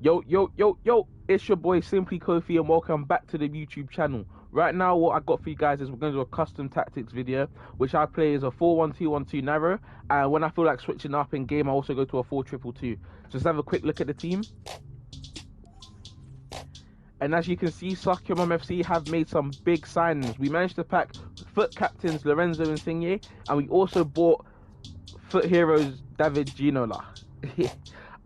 Yo, it's your boy Simply Kofi and welcome back to the YouTube channel. Right now, what I got for you guys is we're going to do a custom tactics video, which I play as a 4-1-2-1-2 narrow. And when I feel like switching up in game, I also go to a 4-2-2-2. Just have a quick look at the team. And as you can see, Sakyo Mom FC have made some big signings. We managed to pack foot captains Lorenzo and Insigne, and we also bought foot heroes David Ginola.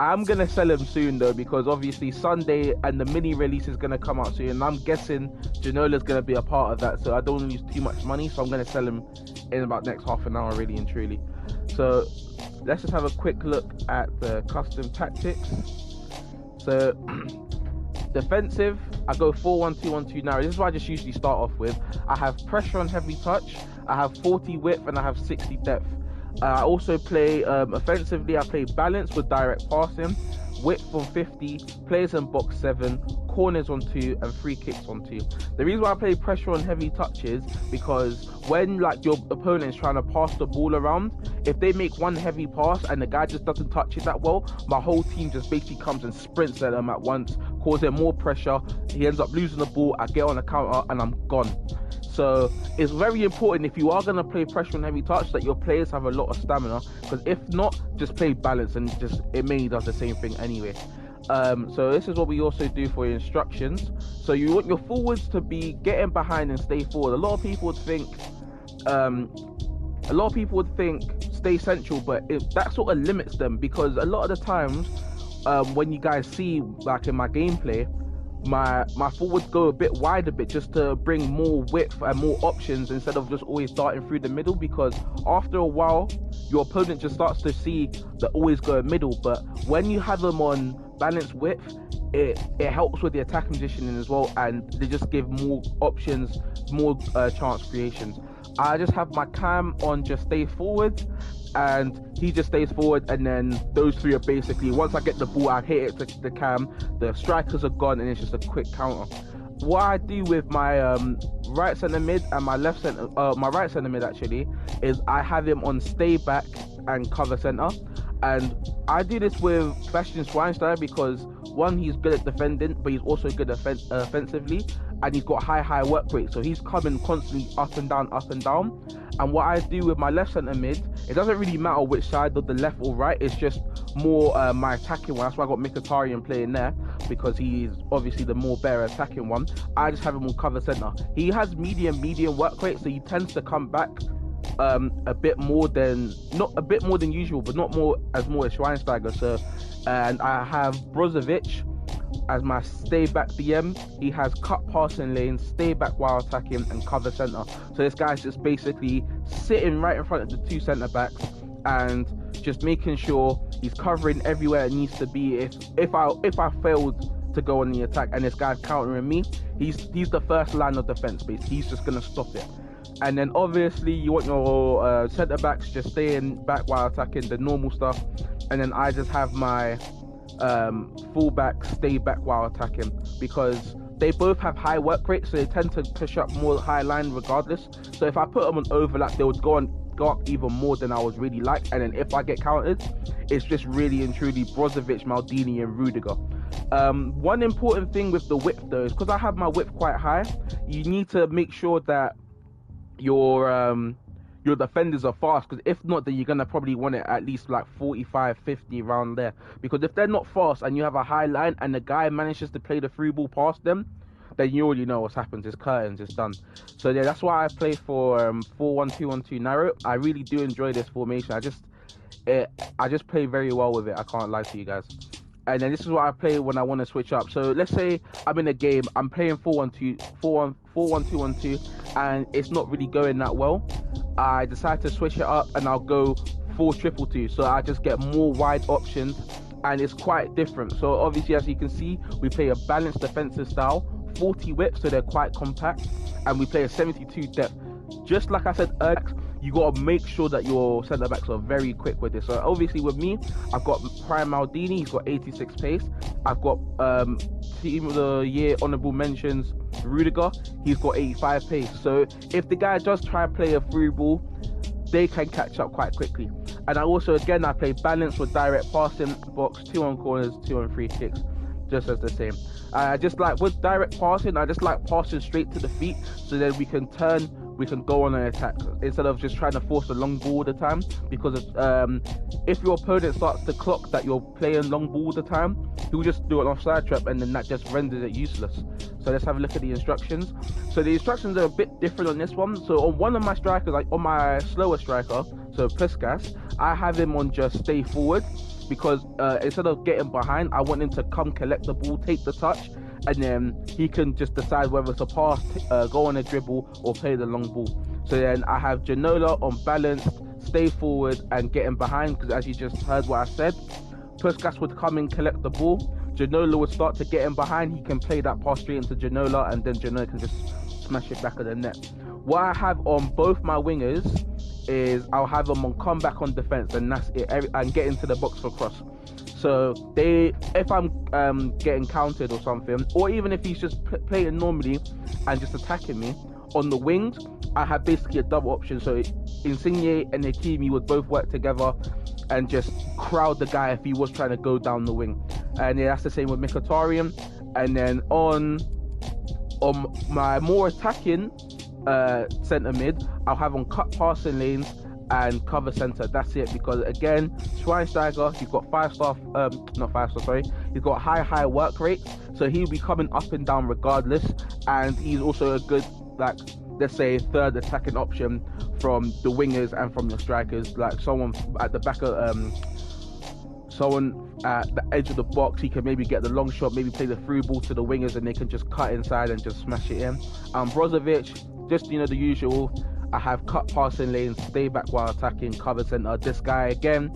I'm gonna sell him soon though, because obviously Sunday and the mini release is gonna come out soon, and I'm guessing Janola's gonna be a part of that, so I don't want to lose too much money, so I'm gonna sell him in about next half an hour, really and truly. So let's just have a quick look at the custom tactics. So defensive, I go 4-1-2-1-2 narrow. This is what I just usually start off with. I have pressure on heavy touch, I have 40 width, and I have 60 depth. I also play offensively. I play balance with direct passing, width on 50, players in box 7, corners on 2, and free kicks on 2. The reason why I play pressure on heavy touches because when like your opponent is trying to pass the ball around, if they make one heavy pass and the guy just doesn't touch it that well, my whole team just basically comes and sprints at them at once, causing more pressure. He ends up losing the ball. I get on a counter and I'm gone. So it's very important if you are going to play pressure on heavy touch that your players have a lot of stamina, because if not, just play balance and just it mainly does the same thing anyway. So this is what we also do for your instructions. So you want your forwards to be getting behind and stay forward. A lot of people would think stay central, but that sort of limits them, because a lot of the times when you guys see like in my gameplay, my forwards go a bit wide a bit just to bring more width and more options instead of just always darting through the middle, because after a while your opponent just starts to see that always go middle. But when you have them on balanced width, it helps with the attacking positioning as well, and they just give more options, more chance creations. I just have my cam on just stay forward, and he just stays forward, and then those three are basically, once I get the ball, I hit it to the cam, the strikers are gone, and it's just a quick counter. What I do with my right centre mid and my left centre, my right centre mid actually, is I have him on stay back and cover centre. And I do this with Bastian Schweinsteiger because one, he's good at defending, but he's also good offensively, and he's got high work rate, so he's coming constantly up and down. And what I do with my left centre mid, it doesn't really matter which side, of the left or right, it's just more my attacking one. That's why I got Mkhitaryan playing there, because he's obviously the more better attacking one. I just have him on cover centre. He has medium work rate, so he tends to come back a bit more than, not a bit more than usual, but not more as Schweinsteiger. So, and I have Brozovic as my stay back DM. He has cut passing lanes, stay back while attacking, and cover centre. So this guy's just basically sitting right in front of the two centre backs and just making sure he's covering everywhere it needs to be. If I failed to go on the attack and this guy's countering me, he's the first line of defense base. He's just gonna stop it. And then obviously you want your centre backs just staying back while attacking, the normal stuff. And then I just have my fullback stay back while attacking, because they both have high work rate, so they tend to push up more high line regardless. So if I put them on overlap, they would go up even more than I would really like. And then if I get countered, it's just really and truly Brozovic, Maldini, and Rudiger. One important thing with the width though is because I have my width quite high, you need to make sure that your defenders are fast, because if not, then you're gonna probably want it at least like 45-50 around there, because if they're not fast and you have a high line and the guy manages to play the through ball past them, then you already know what's happened. It's curtains, it's done. So yeah, that's why I play for 4-1-2-1-2 narrow. I really do enjoy this formation. I just play very well with it, I can't lie to you guys. And then this is what I play when I want to switch up. So let's say I'm in a game, I'm playing 4-1-2-1-2, and it's not really going that well. I decide to switch it up and I'll go 4-2-2-2. So I just get more wide options, and it's quite different. So obviously, as you can see, we play a balanced defensive style, 40 width, so they're quite compact, and we play a 72 depth. Just like I said earlier, you got to make sure that your centre backs are very quick with this. So obviously with me, I've got Prime Maldini, he's got 86 pace. I've got Team of the Year honourable mentions Rudiger, he's got 85 pace. So if the guy does try to play a through ball, they can catch up quite quickly. And I also, again, I play balance with direct passing, box, 2 on corners, 2 on free kicks. just as the same. I just like with direct passing, I just like passing straight to the feet, so then we can go on an attack instead of just trying to force a long ball all the time. Because if your opponent starts to clock that you're playing long ball all the time, he'll just do an offside trap, and then that just renders it useless. So let's have a look at the instructions. So the instructions are a bit different on this one. So on one of my strikers, like on my slower striker, so Puskas, I have him on just stay forward, because instead of getting behind, I want him to come collect the ball, take the touch, and then he can just decide whether to pass, go on a dribble, or play the long ball. So then I have Janola on balance, stay forward, and getting behind, because as you just heard what I said, Puskas would come and collect the ball, Janola would start to get him behind, he can play that pass straight into Janola, and then Janola can just smash it back at the net. What I have on both my wingers is I'll have them on comeback on defense, and that's it, and get into the box for cross. So if I'm getting countered or something, or even if he's just playing normally and just attacking me on the wings, I have basically a double option. So Insigne and Hakimi would both work together and just crowd the guy if he was trying to go down the wing. And yeah, that's the same with Mkhitaryan. And then on my more attacking centre mid, I'll have on cut passing lanes and cover centre. That's it, because again, Schweinsteiger, he's got he's got high work rate, so he'll be coming up and down regardless, and he's also a good, like, let's say third attacking option from the wingers and from your strikers, like someone at the back of someone at the edge of the box, he can maybe get the long shot, maybe play the through ball to the wingers, and they can just cut inside and just smash it in. Brozovic, just the usual, I have cut passing lanes, stay back while attacking, cover centre. This guy again,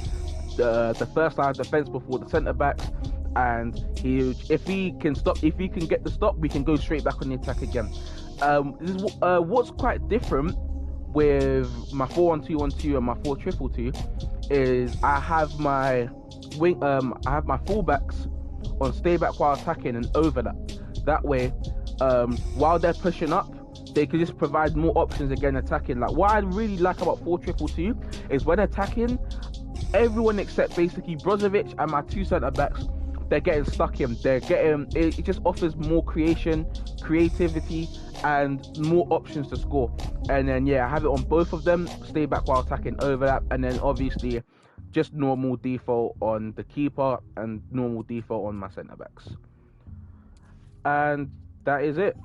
the first line of defense before the centre backs, and if he can get the stop, we can go straight back on the attack again. What's quite different with my 4-1-2-1-2 and my 4-3-2 is I have my fullbacks on stay back while attacking and overlap. That way, while they're pushing up, they can just provide more options again attacking. Like, what I really like about 4-3-2 is when attacking, everyone except basically Brozovic and my two centre backs, they're getting stuck in. It just offers more creativity, and more options to score. And then yeah, I have it on both of them, stay back while attacking, overlap, and then obviously just normal default on the keeper and normal default on my centre backs. And that is it.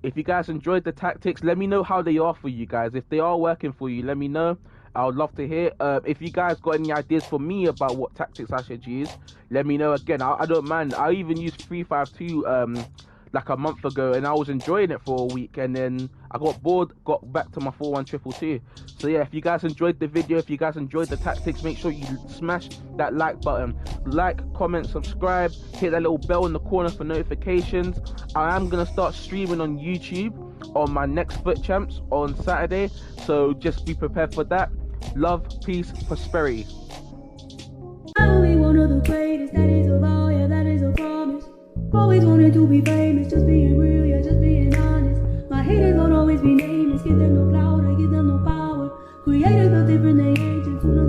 If you guys enjoyed the tactics, let me know how they are for you guys. If they are working for you, let me know. I would love to hear. If you guys got any ideas for me about what tactics I should use, let me know. Again, I don't mind. I even used 3-5-2 like a month ago, and I was enjoying it for a week, and then I got bored, got back to my 4-1-2-2. So yeah, if you guys enjoyed the video, if you guys enjoyed the tactics, make sure you smash that like button, like, comment, subscribe, hit that little bell in the corner for notifications. I am gonna start streaming on YouTube on my next Foot Champs on Saturday, so just be prepared for that. Love, peace, prosperity. I'll be one of the greatest, that is a vow, yeah, that is a promise. Always wanted to be famous, just being real, yeah, just being honest. My haters won't always be nameless, give them no clout, I give them no power. Creators built different, they ancients, who knows